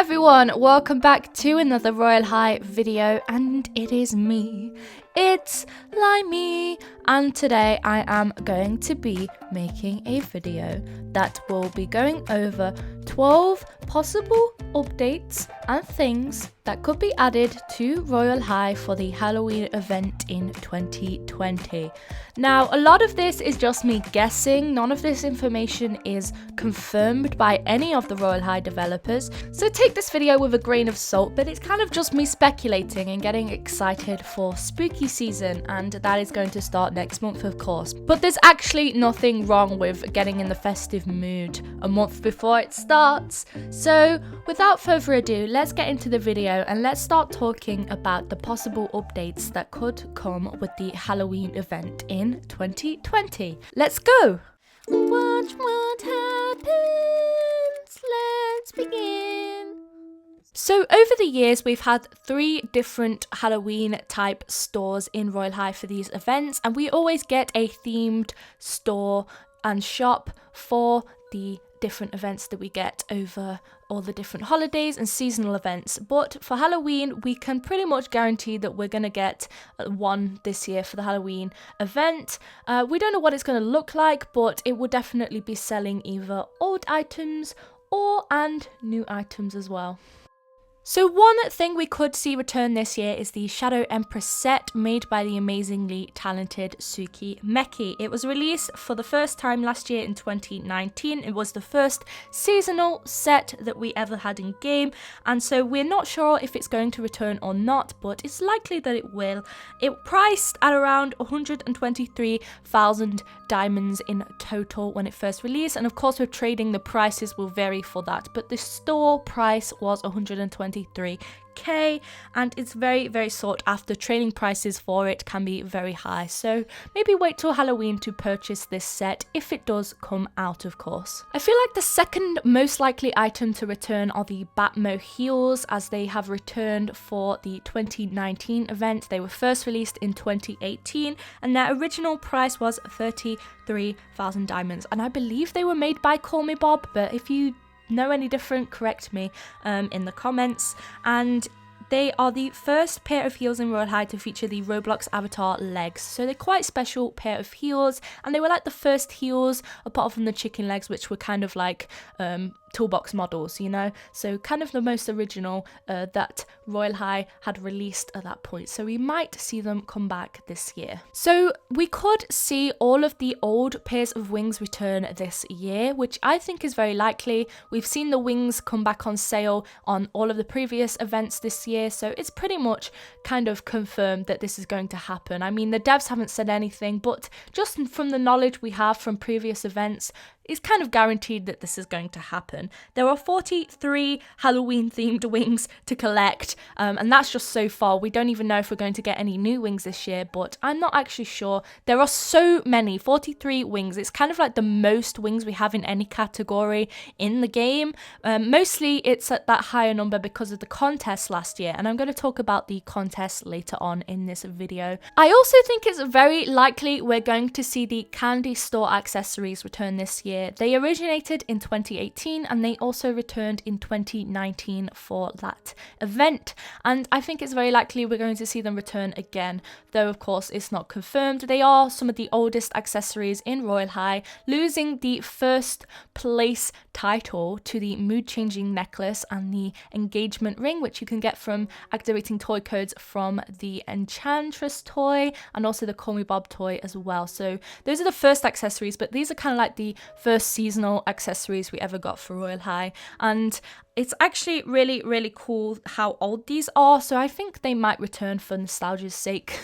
everyone, welcome back to another Royal High video, and it is me, it's Limey, and today I am going to be making a video that will be going over 12 possible updates and things that could be added to Royal High for the Halloween event in 2020. Now, a lot of this is just me guessing. None of this information is confirmed by any of the Royal High developers, so take this video with a grain of salt, but it's kind of just me speculating and getting excited for spooky season, and that is going to start next month, of course. But there's actually nothing wrong with getting in the festive mood a month before it starts. So without further ado, let's get into the video and let's start talking about the possible updates that could come with the Halloween event in 2020. Let's go! Watch what happens. Let's begin. So over the years, we've had 3 different Halloween type stores in Royal High for these events, and we always get a themed store and shop for the different events that we get over all the different holidays and seasonal events. But for Halloween, we can pretty much guarantee that we're going to get one this year for the Halloween event. We don't know what it's going to look like, but it will definitely be selling either old items and new items as well. So one thing we could see return this year is the Shadow Empress set made by the amazingly talented Suki Meki. It was released for the first time last year in 2019. It was the first seasonal set that we ever had in game, and so we're not sure if it's going to return or not, but it's likely that it will. It priced at around 123,000 diamonds in total when it first released, and of course with trading the prices will vary for that, but the store price was 123k, and it's very sought after. Trading prices for it can be very high, so maybe wait till Halloween to purchase this set if it does come out, of course. I feel like the second most likely item to return are the Batmo heels, as they have returned for the 2019 event. They were first released in 2018 and their original price was 33,000 diamonds, and I believe they were made by Call Me Bob, but if you know any different, correct me in the comments. And they are the first pair of heels in Royal High to feature the Roblox avatar legs, so they're quite special pair of heels, and they were like the first heels apart from the chicken legs, which were kind of like toolbox models, you know, so kind of the most original that Royal High had released at that point, so we might see them come back this year. So we could see all of the old pairs of wings return this year, which I think is very likely. We've seen the wings come back on sale on all of the previous events this year, so it's pretty much kind of confirmed that this is going to happen. I mean, the devs haven't said anything, but just from the knowledge we have from previous events, it's kind of guaranteed that this is going to happen. There are 43 Halloween themed wings to collect, and that's just so far. We don't even know if we're going to get any new wings this year, but I'm not actually sure. There are so many, 43 wings. It's kind of like the most wings we have in any category in the game. Mostly it's at that higher number because of the contest last year, and I'm going to talk about the contest later on in this video. I also think it's very likely we're going to see the candy store accessories return this year. They originated in 2018 and they also returned in 2019 for that event, and I think it's very likely we're going to see them return again, though of course it's not confirmed. They are some of the oldest accessories in Royal High, losing the first place title to the mood changing necklace and the engagement ring, which you can get from activating toy codes from the Enchantress toy and also the Call Me Bob toy as well. So those are the first accessories, but these are kind of like the first seasonal accessories we ever got for Royal High, and it's actually really cool how old these are, so I think they might return for nostalgia's sake.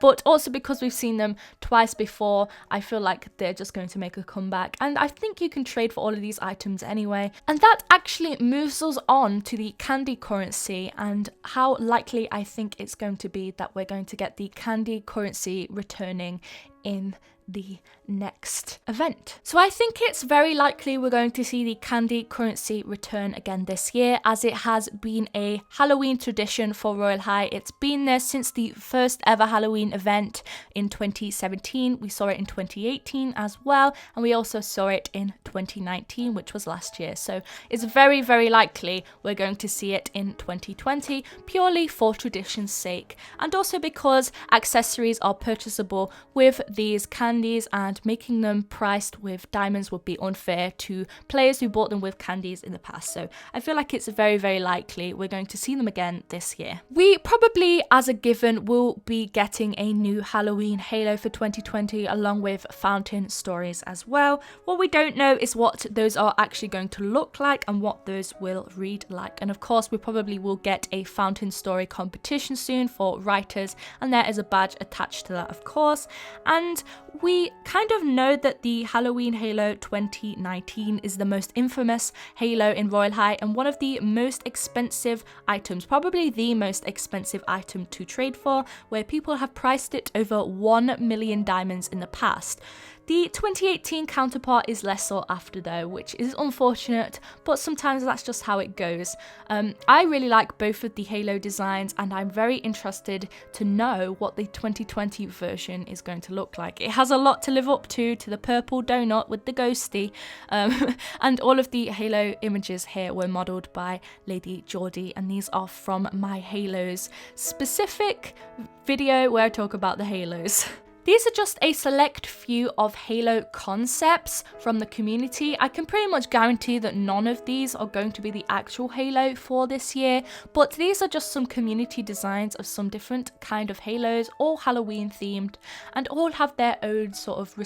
But also because we've seen them twice before, I feel like they're just going to make a comeback, and I think you can trade for all of these items anyway. And that actually moves us on to the candy currency and how likely I think it's going to be that we're going to get the candy currency returning in the next event. So I think it's very likely we're going to see the candy currency return again this year, as it has been a Halloween tradition for Royal High. It's been there since the first ever Halloween event in 2017. We saw it in 2018 as well, and we also saw it in 2019, which was last year. So it's very, very likely we're going to see it in 2020, purely for tradition's sake, and also because accessories are purchasable with these candies, and making them priced with diamonds would be unfair to players who bought them with candies in the past. So I feel like it's very, very likely we're going to see them again this year. We probably, as a given, will be getting a new Halloween halo for 2020, along with fountain stories as well. What we don't know is what those are actually going to look like and what those will read like. And of course, we probably will get a fountain story competition soon for writers, and there is a badge attached to that, of course. And we kind of know that the Halloween Halo 2019 is the most infamous Halo in Royal High and one of the most expensive items, probably the most expensive item to trade for, where people have priced it over 1 million diamonds in the past. The 2018 counterpart is less sought after though, which is unfortunate, but sometimes that's just how it goes. I really like both of the Halo designs, and I'm very interested to know what the 2020 version is going to look like. It has a lot to live up to the purple donut with the ghosty, and all of the Halo images here were modelled by Lady Geordie, and these are from my Halos specific video where I talk about the Halos. These are just a select few of Halo concepts from the community. I can pretty much guarantee that none of these are going to be the actual Halo for this year, but these are just some community designs of some different kind of Halos, all Halloween themed, and all have their own sort of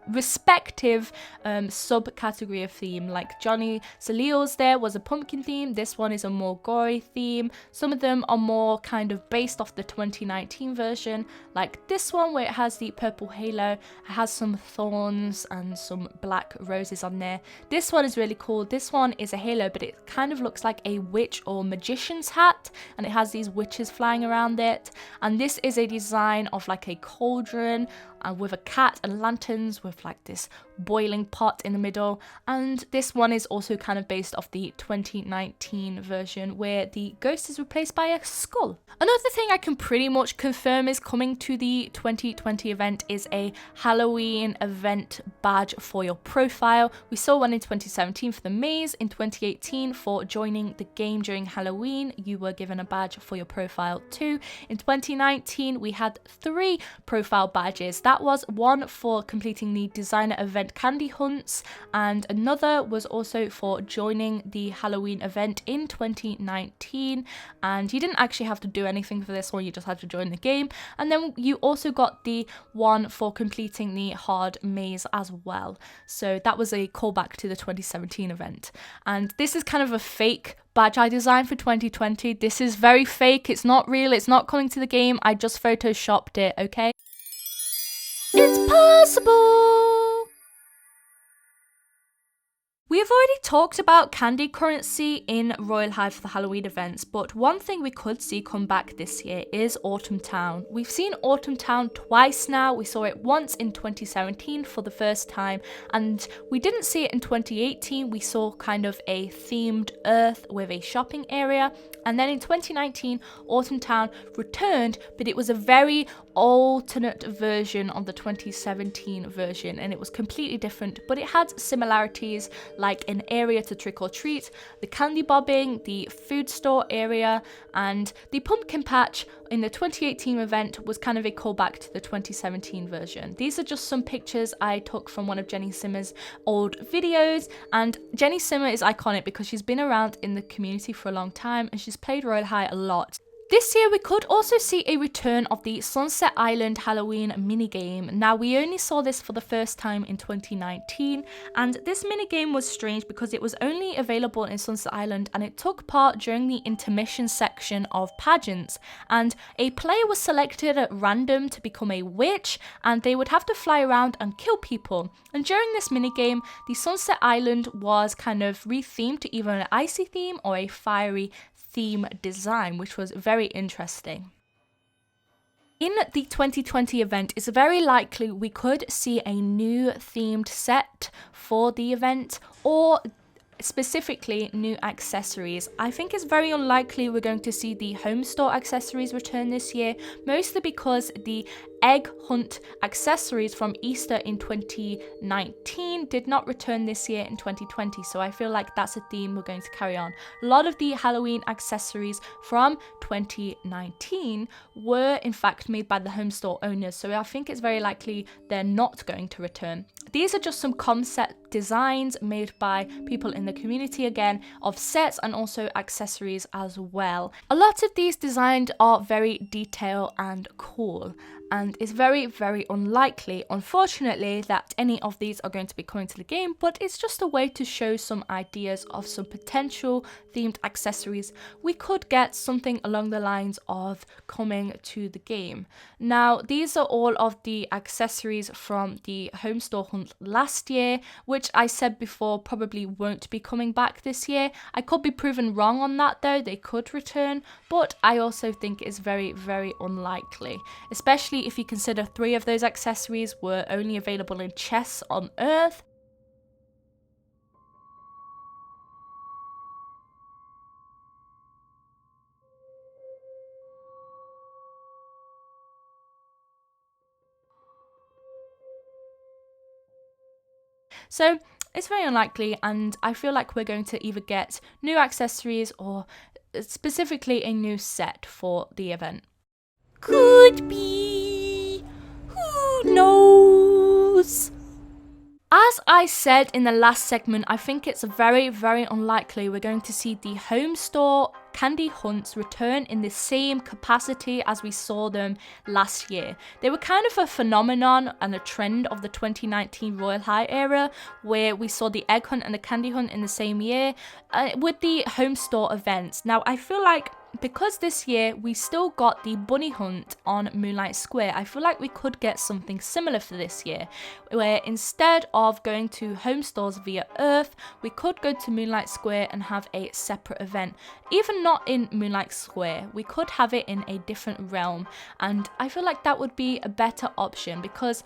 respective subcategory of theme. Like Johnny Salio's there was a pumpkin theme, this one is a more gory theme. Some of them are more kind of based off the 2019 version, like this one where it has the purple halo, it has some thorns and some black roses on there. This one is really cool. This one is a halo, but it kind of looks like a witch or magician's hat, and it has these witches flying around it. And this is a design of like a cauldron with a cat and lanterns with like this boiling pot in the middle. And this one is also kind of based off the 2019 version where the ghost is replaced by a skull. Another thing I can pretty much confirm is coming to the 2020 event is a Halloween event badge for your profile. We saw one in 2017 for the maze. In 2018 for joining the game during Halloween, you were given a badge for your profile too. In 2019 we had 3 profile badges. That was one for completing the designer event candy hunts, and another was also for joining the Halloween event in 2019, and you didn't actually have to do anything for this one, you just had to join the game. And then you also got the one for completing the hard maze as well, so that was a callback to the 2017 event. And this is kind of a fake badge I designed for 2020. This is very fake, it's not real, it's not coming to the game, I just photoshopped it, okay? It's possible! We have already talked about candy currency in Royal High for the Halloween events, but one thing we could see come back this year is Autumn Town. We've seen Autumn Town twice now. We saw it once in 2017 for the first time, and we didn't see it in 2018. We saw kind of a themed Earth with a shopping area, and then in 2019 Autumn Town returned, but it was a very alternate version of the 2017 version, and it was completely different, but it had similarities like an area to trick or treat, the candy bobbing, the food store area, and the pumpkin patch in the 2018 event was kind of a callback to the 2017 version. These are just some pictures I took from one of Jenny Simmer's old videos, and Jenny Simmer is iconic because she's been around in the community for a long time and she's played Royal High a lot. This year we could also see a return of the Sunset Island Halloween minigame. Now we only saw this for the first time in 2019, and this minigame was strange because it was only available in Sunset Island and it took part during the intermission section of pageants, and a player was selected at random to become a witch, and they would have to fly around and kill people. And during this minigame the Sunset Island was kind of rethemed to either an icy theme or a fiery theme design, which was very interesting. In the 2020 event, it's very likely we could see a new themed set for the event, or specifically new accessories. I think it's very unlikely we're going to see the home store accessories return this year, mostly because the egg hunt accessories from Easter in 2019 did not return this year in 2020, so I feel like that's a theme we're going to carry on. A lot of the Halloween accessories from 2019 were in fact made by the home store owners, so I think it's very likely they're not going to return. These are just some concept designs made by people in the community, again, of sets and also accessories as well. A lot of these designs are very detailed and cool, and it's very, very unlikely, unfortunately, that any of these are going to be coming to the game, but it's just a way to show some ideas of some potential themed accessories we could get something along the lines of coming to the game. Now, these are all of the accessories from the home store hunt last year, which I said before probably won't be coming back this year. I could be proven wrong on that though, they could return, but I also think it's very, very unlikely, especially if you consider 3 of those accessories were only available in chests on Earth. So it's very unlikely, and I feel like we're going to either get new accessories or specifically a new set for the event. Could be. Who knows? As I said in the last segment, I think it's very, very unlikely we're going to see the home store candy hunts return in the same capacity as we saw them last year. They were kind of a phenomenon and a trend of the 2019 Royal High era, where we saw the egg hunt and the candy hunt in the same year with the home store events. Now, I feel like because this year we still got the bunny hunt on Moonlight Square, I feel like we could get something similar for this year, where instead of going to home stores via Earth, we could go to Moonlight Square and have a separate event. Even not in Moonlight Square, we could have it in a different realm, and I feel like that would be a better option, because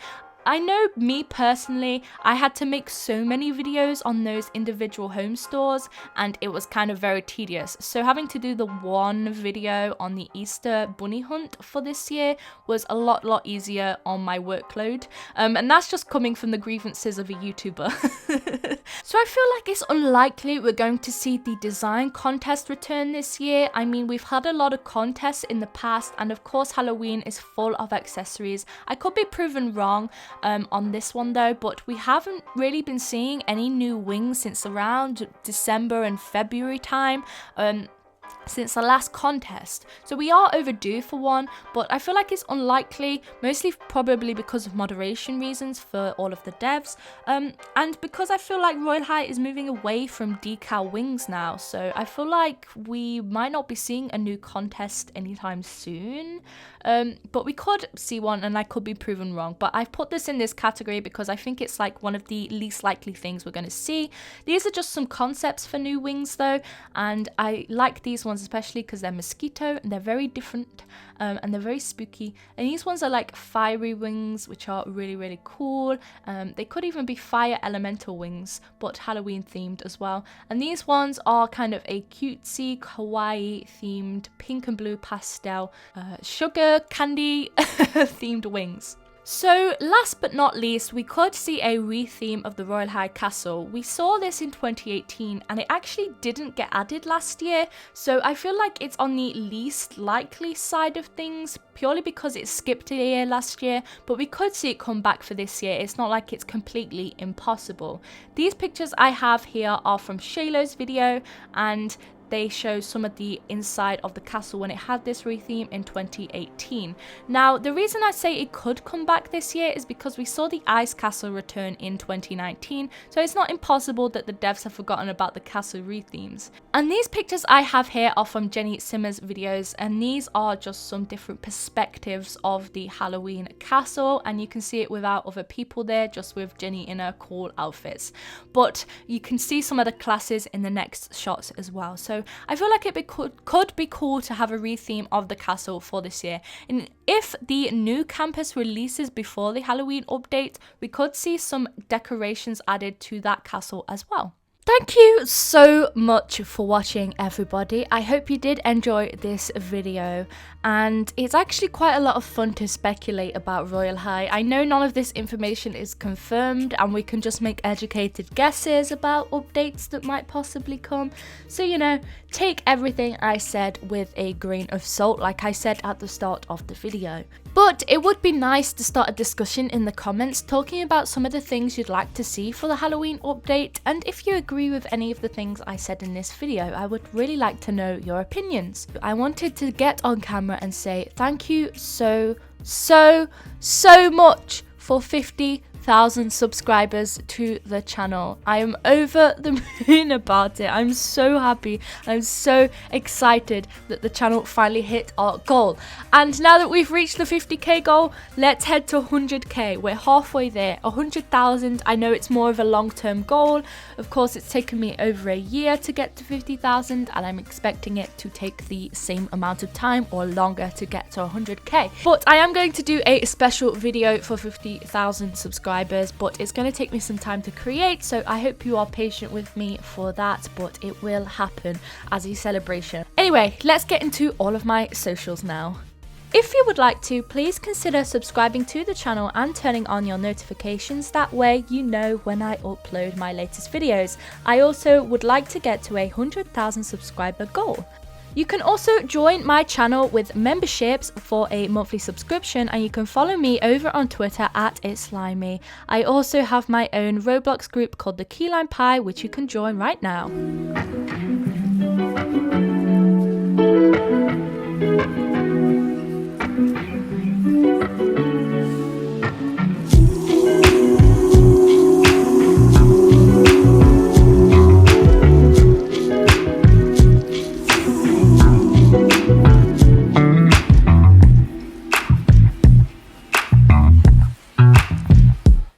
I know me personally, I had to make so many videos on those individual home stores and it was kind of very tedious. So having to do the one video on the Easter bunny hunt for this year was a lot easier on my workload. And that's just coming from the grievances of a YouTuber. So I feel like it's unlikely we're going to see the design contest return this year. I mean, we've had a lot of contests in the past, and of course Halloween is full of accessories. I could be proven wrong on this one though, but we haven't really been seeing any new wings since around December and February time. Since the last contest, so we are overdue for one, but I feel like it's unlikely, mostly probably because of moderation reasons for all of the devs, and because I feel like Royal High is moving away from decal wings now, so I feel like we might not be seeing a new contest anytime soon, but we could see one and I could be proven wrong, but I've put this in this category because I think it's like one of the least likely things we're going to see. These are just some concepts for new wings though, and I like these ones especially because they're mosquito and they're very different, and they're very spooky, and these ones are like fiery wings, which are really cool. They could even be fire elemental wings, but Halloween themed as well, and these ones are kind of a cutesy kawaii themed pink and blue pastel sugar candy themed wings. So last but not least, we could see a retheme of the Royal High Castle. We saw this in 2018 and it actually didn't get added last year, so I feel like it's on the least likely side of things, purely because it skipped a year last year, but we could see it come back for this year. It's not like it's completely impossible. These pictures I have here are from Shaylo's video, and they show some of the inside of the castle when it had this retheme in 2018. Now, the reason I say it could come back this year is because we saw the ice castle return in 2019, so it's not impossible that the devs have forgotten about the castle rethemes. And these pictures I have here are from Jenny Simmer's videos, and these are just some different perspectives of the Halloween castle, and you can see it without other people there, just with Jenny in her cool outfits. But you can see some of the classes in the next shots as well. So So I feel like it could be cool to have a retheme of the castle for this year. And if the new campus releases before the Halloween update, we could see some decorations added to that castle as well. Thank you so much for watching, everybody. I hope you did enjoy this video, and it's actually quite a lot of fun to speculate about Royal High. I know none of this information is confirmed and we can just make educated guesses about updates that might possibly come. So, you know, take everything I said with a grain of salt, like I said at the start of the video. But it would be nice to start a discussion in the comments talking about some of the things you'd like to see for the Halloween update, and if you agree with any of the things I said in this video, I would really like to know your opinions. I wanted to get on camera and say thank you so much for 50,000 subscribers to the channel. I am over the moon about it. I'm so happy. I'm so excited that the channel finally hit our goal. And now that we've reached the 50k goal, let's head to 100k. We're halfway there. 100,000, I know it's more of a long-term goal. Of course, it's taken me over a year to get to 50,000, and I'm expecting it to take the same amount of time or longer to get to 100k. But I am going to do a special video for 50,000 subscribers, but it's going to take me some time to create, so I hope you are patient with me for that, but it will happen as a celebration. Anyway, let's get into all of my socials now. If you would like to, please consider subscribing to the channel and turning on your notifications. That way you know when I upload my latest videos. I also would like to get to a 100,000 subscriber goal. You can also join my channel with memberships for a monthly subscription, and you can follow me over on Twitter at itslimey. I also have my own Roblox group called the Keyline Pie, which you can join right now.